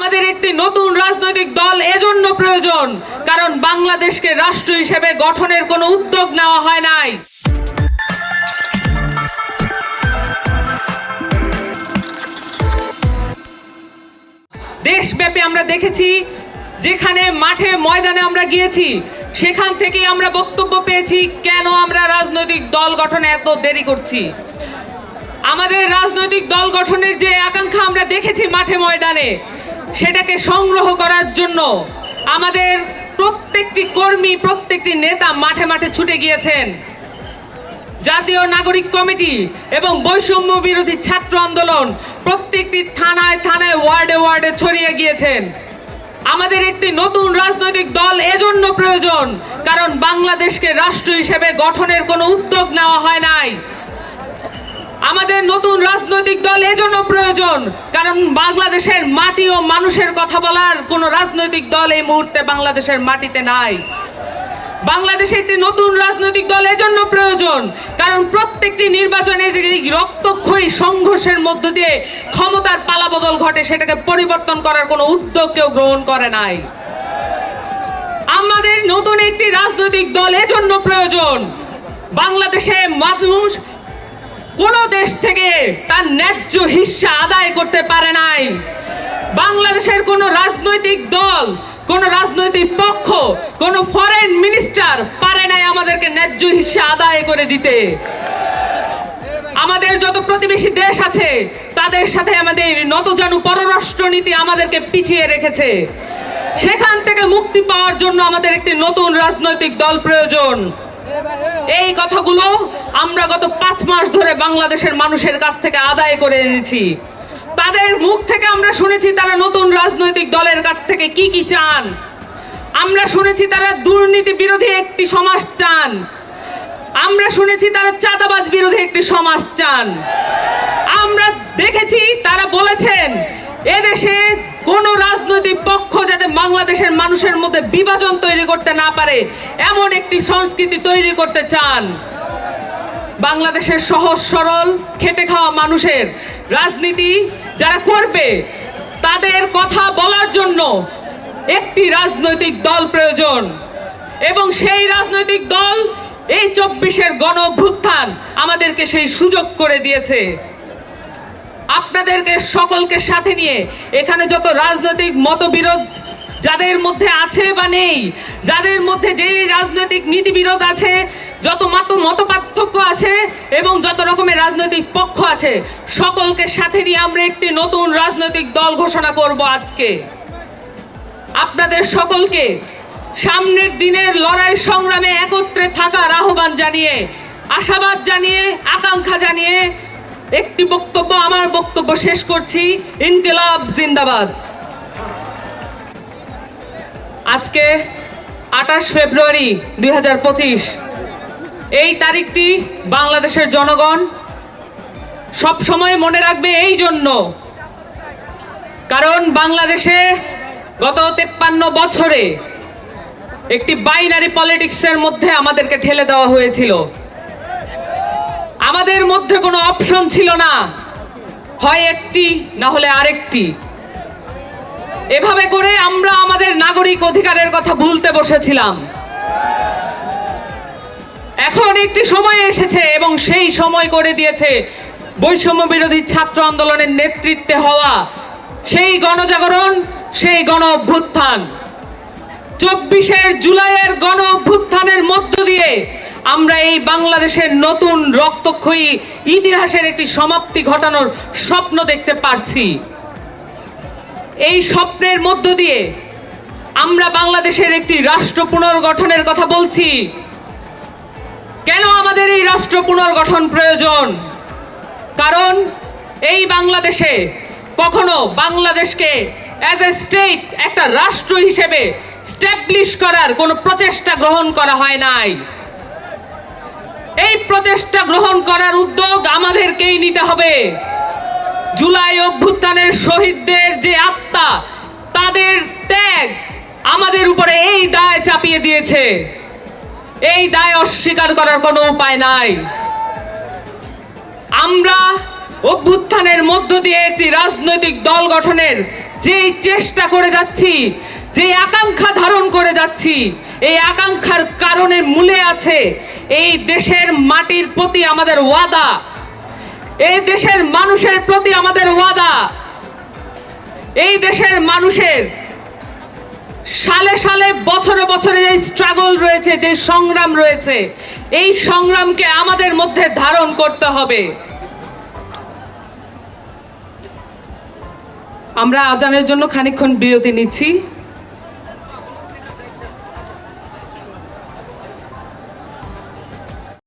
আমাদের একটি নতুন রাজনৈতিক দল এজন্য প্রয়োজন কারণ বাংলাদেশকে রাষ্ট্র হিসেবে গঠনের কোনো উদ্যোগ নেওয়া হয় নাই। দেশব্যাপী আমরা দেখেছি, যেখানে মাঠে ময়দানে আমরা গিয়েছি সেখান থেকে আমরা বক্তব্য পেয়েছি কেন আমরা রাজনৈতিক দল গঠনে এত দেরি করছি। আমাদের রাজনৈতিক দল গঠনের যে আকাঙ্ক্ষা আমরা দেখেছি মাঠে ময়দানে, সেটাকে সংগ্রহ করার জন্য আমাদের প্রত্যেকটি কর্মী, প্রত্যেকটি নেতা মাঠে মাঠে ছুটে গিয়েছেন। জাতীয় নাগরিক কমিটি এবং বৈষম্য বিরোধী ছাত্র আন্দোলন প্রত্যেকটি থানায় থানায়, ওয়ার্ডে ওয়ার্ডে ছড়িয়ে গিয়েছেন। আমাদের একটি নতুন রাজনৈতিক দল এজন্য প্রয়োজন কারণ বাংলাদেশকে রাষ্ট্র হিসেবে গঠনের কোনো উদ্যোগ নেওয়া হয় নাই। আমাদের নতুন রাজনৈতিক দল এজন্য প্রয়োজন কারণ বাংলাদেশের মাটি ও মানুষের কথা বলার কোনো রাজনৈতিক দল এই মুহূর্তে বাংলাদেশের মাটিতে নাই। বাংলাদেশে একটি নতুন রাজনৈতিক দল এজন্য প্রয়োজন কারণ প্রত্যেকটি নির্বাচনে যে রক্তক্ষয়ী সংঘর্ষের মধ্য দিয়ে ক্ষমতার পালাবদল ঘটে, সেটাকে পরিবর্তন করার কোনো উদ্যোগ কেউ গ্রহণ করে নাই। আমাদের নতুন একটি রাজনৈতিক দল এজন্য প্রয়োজন, বাংলাদেশে মানুষ কোন দেশ থেকে তার ন্যায্য হিস্সা আদায় করতে পারে নাই। বাংলাদেশের কোন রাজনৈতিক দল, কোন রাজনৈতিক পক্ষ, কোন ফরেন মিনিস্টার পারে নাই আমাদেরকে ন্যায্য হিস্সা আদায় করে দিতে। আমাদের যত প্রতিবেশী দেশ আছে তাদের সাথে আমাদের নতজানু পররাষ্ট্রনীতি আমাদেরকে পিছিয়ে রেখেছে। সেখান থেকে মুক্তি পাওয়ার জন্য আমাদের একটি নতুন রাজনৈতিক দল প্রয়োজন। এই কথাগুলো আমরা গত 5 মাস ধরে বাংলাদেশের মানুষের কাছ থেকে আদায় করে এনেছি। তাদের মুখ থেকে আমরা শুনেছি তারা নতুন রাজনৈতিক দলের কাছ থেকে কি কি চান। আমরা শুনেছি তারা দুর্নীতি বিরোধী একটি সমাজ চান। আমরা শুনেছি তারা চাঁদাবাজ বিরোধী একটি সমাজ চান। আমরা দেখেছি তারা বলেছেন এদেশে কোন রাজনৈতিক পক্ষ যাতে বাংলাদেশের মানুষের মধ্যে বিভাজন তৈরি করতে না পারে এমন একটি সংস্কৃতি তৈরি করতে চান। বাংলাদেশের সহজ সরল খেটে খাওয়া মানুষের রাজনীতি যারা করবে তাদের কথা বলার জন্য একটি রাজনৈতিক দল প্রয়োজন এবং সেই রাজনৈতিক দল এই 24-এর গণ অভ্যুত্থান আমাদেরকে সেই সুযোগ করে দিয়েছে। আপনাদেরকে সকলকে সাথে নিয়ে এখানে যত রাজনৈতিক মতবিরোধ যাদের মধ্যে আছে বা নেই, যাদের মধ্যে যেই রাজনৈতিক নীতিবিরোধ আছে, যত মত পার্থক্য আছে এবং যত রকমের রাজনৈতিক পক্ষ আছে, সকলকে সাথে নিয়ে আমরা একটি নতুন রাজনৈতিক দল ঘোষণা করব আজকে। আপনাদের সকলকে সামনের দিনের লড়াই সংগ্রামে একত্রে থাকার আহ্বান জানিয়ে, আশাবাদ জানিয়ে, আকাঙ্ক্ষা জানিয়ে একটি বক্তব্য, আমার বক্তব্য শেষ করছি। ইনকিলাব জিন্দাবাদ। আজকে 28 ফেব্রুয়ারি 2025, এই তারিখটি বাংলাদেশের জনগণ সব সময় মনে রাখবে এই জন্য কারণ বাংলাদেশে গত 53 বছরে একটি বাইনারি পলিটিক্সের মধ্যে আমাদেরকে ঠেলে দেওয়া হয়েছিল। আমাদের মধ্যে কোনো অপশন ছিল না, হয় একটি না হলে আরেকটি। এভাবে করে আমরা আমাদের নাগরিক অধিকারের কথা ভুলতে বসেছিলাম। এখন একটি সময় এসেছে এবং সেই সময় করে দিয়েছে বৈষম্য বিরোধী ছাত্র আন্দোলনের নেতৃত্বে হওয়া সেই গণজাগরণ, সেই গণ অভ্যুত্থান। 24 জুলাইয়ের গণ অভ্যুত্থানের মধ্য দিয়ে আমরা এই বাংলাদেশের নতুন রক্তক্ষয়ী ইতিহাসের একটি সমাপ্তি ঘটানোর স্বপ্ন দেখতে পারছি। এই স্বপ্নের মধ্য দিয়ে আমরা বাংলাদেশের একটি রাষ্ট্র পুনর্গঠনের কথা বলছি। কেন আমাদের এই রাষ্ট্র পুনর্গঠন প্রয়োজন? কারণ এই বাংলাদেশে কখনো বাংলাদেশকে অ্যাজ এ স্টেট, একটা রাষ্ট্র হিসেবে স্ট্যাবলিশ করার কোনো প্রচেষ্টা গ্রহণ করা হয় নাই। এই প্রচেষ্টা গ্রহণ করার উদ্যোগ আমাদেরকেই নিতে হবে। জুলাই অভ্যুত্থানের শহীদদের যে আত্মা, তাদের ত্যাগ আমাদের উপরে এই দায় চাপিয়ে দিয়েছে। এই দায় অস্বীকার করার কোনো উপায় নাই। আমরা অভ্যুত্থানের মধ্য দিয়ে একটি রাজনৈতিক দল গঠনের যে চেষ্টা করে যাচ্ছি, যে আকাঙ্ক্ষা ধারণ করে যাচ্ছি, এই আকাঙ্ক্ষার কারণে মূলে আছে এই দেশের মাটির প্রতি আমাদের ওয়াদা, এই দেশের মানুষের প্রতি আমাদের ওয়াদা, এই দেশের মানুষের সালে সালে বছরে বছরে যে স্ট্রাগল রয়েছে, যে সংগ্রাম রয়েছে, এই সংগ্রামকে আমাদের মধ্যে ধারণ করতে হবে। আমরা আজানের জন্য খানিকক্ষণ বিরতি নিচ্ছি।